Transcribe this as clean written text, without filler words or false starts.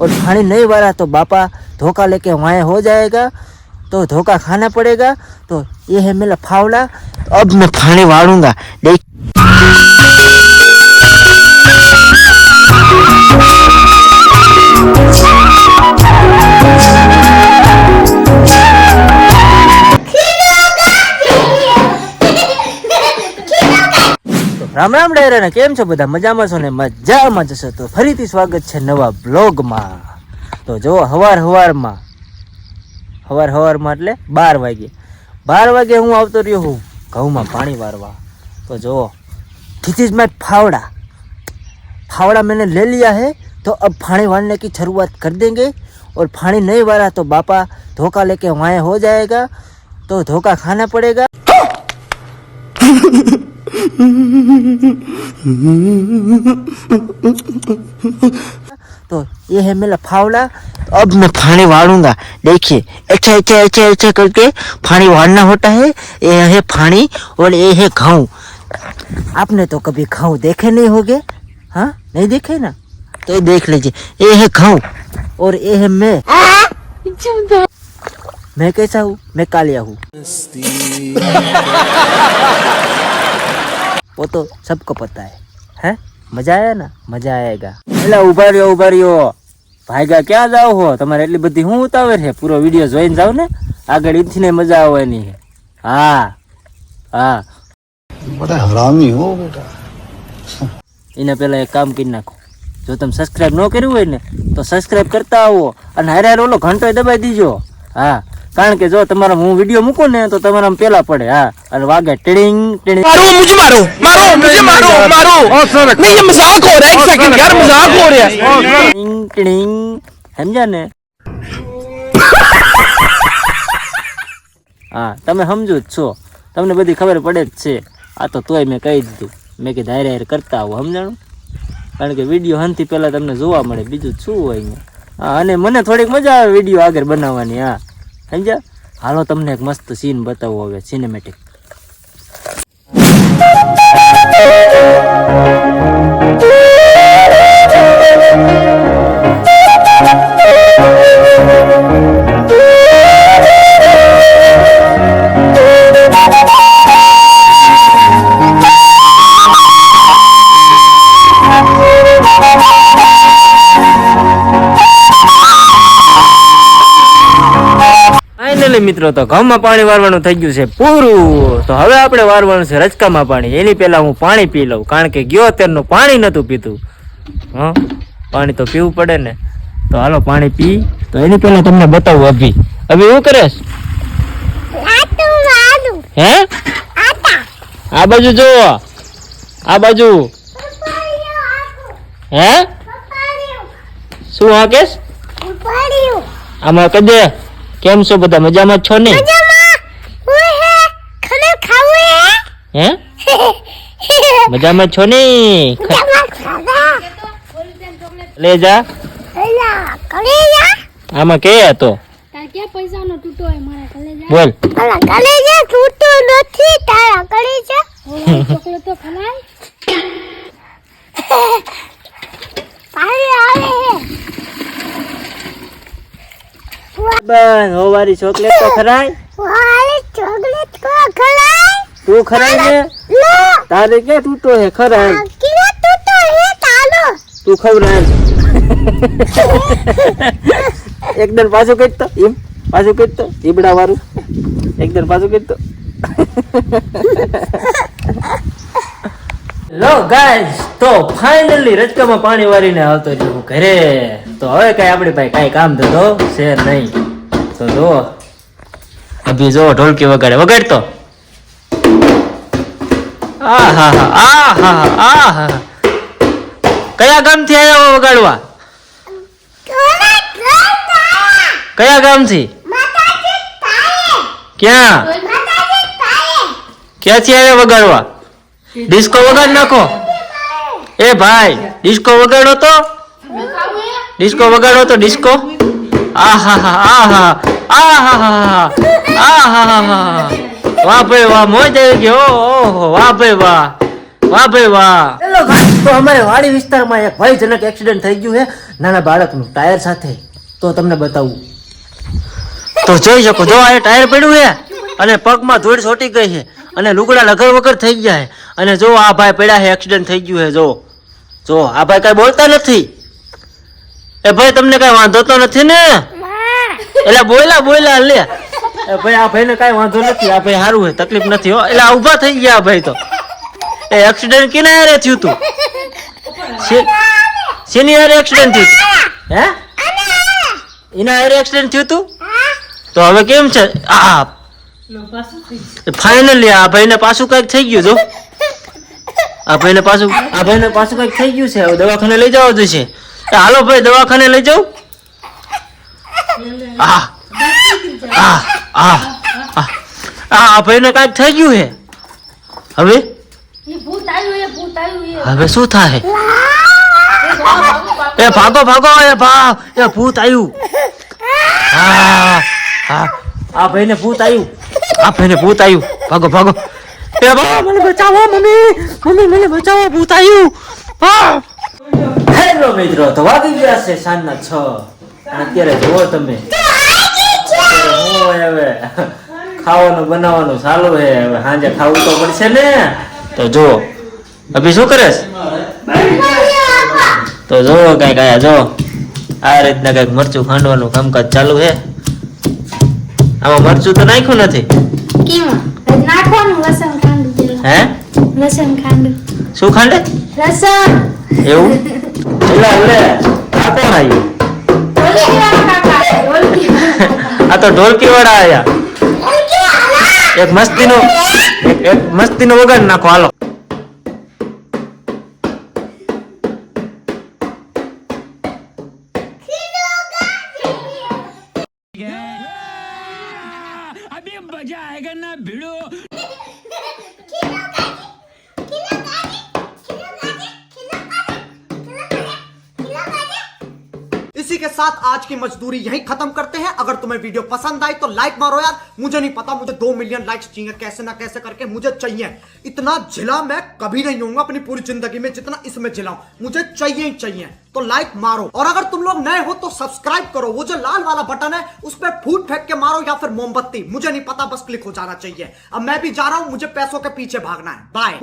और पानी नहीं भरा तो बापा धोखा लेके वहाँ हो जाएगा, तो धोखा खाना पड़ेगा। तो ये है मेरा फावड़ा। तो अब मैं पानी वारूंगा। देख राम राम डायरा ने केम छो बधा मजामां छो ने मजामां जशो। तो फरीथी स्वागत छे नवा ब्लॉग में। तो जो हवार में એટલે 12 વાગે હું આવતો રહ્યો હું ઘઉંમાં પાણી વારવા। तो जो दिस इज माय फावड़ा मैंने ले लिया है। तो अब पानी वारने की शुरुआत कर देंगे। और पानी नहीं वारा तो बापा धोखा लेके वहाँ हो जाएगा, तो धोखा खाना पड़ेगा। तो ये है मेरा फावड़ा। तो अब मैं पानी वारूंगा। देखिए अच्छा अच्छा अच्छा अच्छा करके पानी वारना होता है। ये है पानी और ये है घाव। आपने तो कभी घाव देखे नहीं होंगे, हाँ नहीं देखे ना, तो ये देख लीजिए। ये है घाव और ये है मैं कैसा हूँ, मैं कालिया हूँ। वो तो सबको पता है? मजा आया ना, मजा आएगा। એટલે ઉભા રહ્યો ભાઈગા ક્યાં જાવ હો? તમારે એટલી બધી હું ઉતાવળ છે? પૂરો વિડિયો જોઈને જાવ ને, આગળ ઈથી ને મજા આવવાની છે। હા બડા હરામી હો બેટા। એને પહેલા એક કામ કરી નાખો, જો તમે સબસ્ક્રાઇબ ન કર્યું હોય ને તો સબસ્ક્રાઇબ કરતા આવો અને હારે હારે ઓલો ઘંટો દબાઈ દીજો। હા, કારણ કે જો તમારો હું વિડિયો મૂકું ને તો તમારા પેલા પડે। હા, અને વાગે ટીડિંગ ટીડિંગ। मारो नहीं, ये मजाक हो रहा है। एक सेकंड यार, मजाक हो रहा है। टिंग टिंग, समझा ने? हाँ, તમે સમજો જ છો, તમને બધી ખબર પડે જ છે। આ તો તોય મેં કહી દીધું, મેં કીધું હારે હારે કરતા આવો, સમજાણું? કારણ કે વિડીયો હંથી પહેલા તમને જોવા મળે, બીજું શું હોય અહીંયા। હા, અને મને થોડીક મજા આવે વિડીયો આગળ બનાવવાની। હા, સમજ્યા? હાલો તમને એક મસ્ત સીન બતાવો હવે, સિનેમેટિક। મિત્રો તો ઘઉંમાં પાણી વારવાનું થઈ ગયું છે પૂરું। તો હવે આપણે વારવાનું છે રચકામાં પાણી। એની પહેલા હું પાણી પી લઉં, કારણ કે ગયો તેરનું પાણી નતું પીતું। હા, પાણી તો પીવું પડે ને। તો હાલો પાણી પી। તો એની પહેલા તમને બતાવું અભી શું કરેશ? હે, આ બાજુ જો, આ બાજુ। હે, શું હાકેશ? આમાં કદે કેમ છો બધા? મજામાં છો ને? હે, મજામાં છો ને? લે જા, આમાં કે હતો પૈસાનો તૂટો હોય મારા કલેજા। બોલ, કલેજા તૂટો નથી તારા કલેજા। ચોકલેટ તો ખલાય પાણી આવે હે। બસ હોવારી ચોકલેટ તો ખરાય। વાળી ચોકલેટ કો ખલાય તું ખરાય ને? તારે કે તૂટો હે? ખરાય કિલા તૂટો હે તાલો તું ખવરાય। એકદમ પાછું કઈ તો એમ, પાછું કઈ તો ઈબડા વાળું એકદમ પાછું કઈ તો। લો ગાઈસ, તો ફાઇનલી રચકામાં પાણી વારીને આવતો છું હું ઘરે। તો હવે કઈ આપણી પાસે કઈ કામ ધંધો છે નહીં। તો જો અભી જો ઢોલકી વગાડતો। કયા ગામથી આવ્યો વગાડવા? કયા ગામથી? ક્યાં ક્યાંથી આવ્યો વગાડવા? ડિસ્કો વગાડ નાખો। એ ભાઈ, ડિસ્કો વગાડો તો, ડિસ્કો વગાડો તો, ડિસ્કો। વાહ ભાઈ વાહ, મોજ આવી ગઈ। ઓહો, વાહ ભાઈ વાહ, વાહ ભાઈ વાહ। હેલો ગાઈસ, તો અમારે વાડી વિસ્તારમાં એક ભયજનક એક્સિડન્ટ થઈ ગયું છે। નાના બાળકનું ટાયર સાથે, તો તમને બતાવું. તો જોઈ શકો, જો આ ટાયર પડ્યું છે અને પગમાં ધૂળ છોટી ગઈ છે અને લુગડા લગર વગર થઈ ગયા છે. અને જો આ ભાઈ પડ્યા છે, એક્સિડન્ટ થઈ ગયું છે. જો આ ભાઈ કઈ બોલતા નથી. એ ભાઈ તમને કઈ વાંધો તો નથી ને? એટલે બોલા લે. એ ભાઈ આ ભાઈને કઈ વાંધો નથી, આ ભાઈ સારું છે, તકલીફ નથી હો. એટલે ઉભા થઈ ગયા આ ભાઈ તો. એ એક્સિડન્ટ કેના હારે થયું તું? શેની હારે એક્સિડન્ટ થયું તું? હે? એના હારે એક્સિડન્ટ થયું તું? તો હવે કેમ છે? ફાઇનલી આ ભાઈને પાછું કઈક થઈ ગયું. જો આ ભાઈને પાછું કઈક થઈ ગયું છે. હવે દવાખાને લઈ જવા જોઈશે. હાલો ભાઈ, દવાખાને લઈ જાઉં. આ ભાઈને કઈક થઈ ગયું છે. હવે શું થાય? એ ભાગો એ ભૂત આવ્યું. આ ભાઈને ભૂત આવ્યું. ભાગો. એ બા, મને બચાવો મમ્મી, મને બચાવો, ભૂત આવ્યું. હેલો મિત્રો, તો વાગી ગયા છે સાંજના 6 અને અત્યારે જુઓ તમે, હવે ખાવાનું બનાવવાનું ચાલુ છે. હવે સાંજે ખાવું તો પડશે ને. તો જો અભી શું કરે છે? તો જો કઈક આ રીતના કઈક મરચું ખાંડવાનું કામકાજ ચાલુ છે. આમાં મરચું તો નાખ્યું નથી. હે? શું ખાંડે? એવું? આ કોણ આવ્યું? આ તો ઢોલકી વાળા આયા. એક મસ્તીનો વગાડ નાખો, હાલો. इसी के साथ आज की मजदूरी यहीं खत्म करते हैं। अगर तुम्हें वीडियो पसंद आई तो लाइक मारो यार। मुझे नहीं पता, मुझे 2 मिलियन लाइक्स चाहिए, कैसे ना कैसे करके मुझे चाहिए। इतना झिला मैं कभी नहीं होऊंगा अपनी पूरी जिंदगी में जितना इसमें झिलाऊं, मुझे चाहिए ही चाहिए। तो लाइक मारो, और अगर तुम लोग नए हो तो सब्सक्राइब करो। वो जो लाल वाला बटन है उस पर फूट फेंक के मारो या फिर मोमबत्ती, मुझे नहीं पता, बस क्लिक हो जाना चाहिए। अब मैं भी जा रहा हूं, मुझे पैसों के पीछे भागना है। बाय।